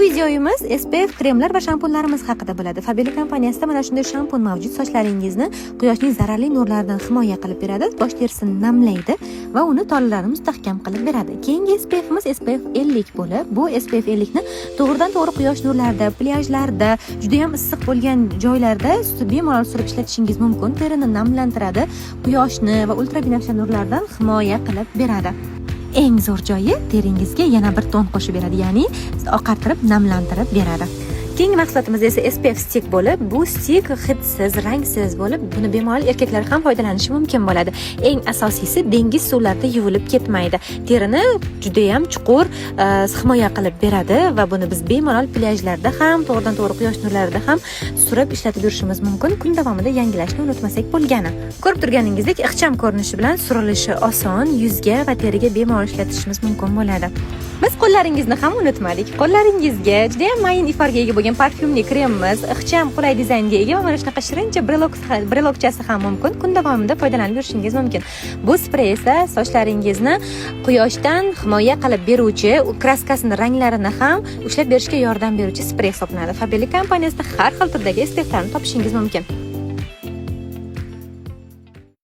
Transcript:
videomiz SPF kremlar va shampunlarimiz haqida bo'ladi. Fabeli kompaniyasida mana shunday shampun mavjud. Sochlaringizni quyoshning zararli nurlaridan himoya qilib beradi, bosh terisini namlaydi va uni tolalarni mustahkam qilib beradi. Keyingi SPFimiz SPF 50 bo'lib, bu SPF 50 ni to'g'ridan-to'g'ri quyosh nurlarida, plyajlarda, juda ham issiq bo'lgan joylarda bemalol surib ishlatishingiz mumkin. Terini namlantiradi, quyoshni va ultrabinafsha nurlardan himoya qilib beradi. Eng zo'r joyi teringizga yana bir ton qo'shib beradi, ya'ni oqartirib, namlantirib beradi. Keyingi mahsulotimiz esa SPF stick bo'lib, bu stick hidsiz, rangsiz bo'lib, buni bemalol erkaklar ham foydalanishi mumkin bo'ladi. Eng asosiysi dengiz suvlarida yuvilib ketmaydi. Terini juda ham chuqur himoya qilib beradi va buni biz bemalol plyajlarda ham, to'g'ridan-to'g'ri quyosh nurlarida ham surib ishlatib yurishimiz mumkin. Kun davomida yangilashni unutmasak bo'lgani. Ko'rib turganingizdek, ixcham ko'rinishi bilan surilishi oson, yuzga va teriga bemalol ishlatishimiz mumkin bo'ladi. Biz qo'llaringizni ham unutmadik. Qo'llaringizga juda ham mayin iforga ega bo'lgan parfyumli kremimiz, ixcham qulay dizaynga ega va mana shunaqa shirincha brelokchasi ham mumkin. Kun davomida foydalanib yurishingiz mumkin. Bu sprey esa sochlaringizni quyoshdan himoya qilib beruvchi, kraskasini, ranglarini ham ushlab berishga yordam beruvchi sprey hisoblanadi. Fabeli kompaniyasida har xil turdagi SPFlarni topishingiz mumkin.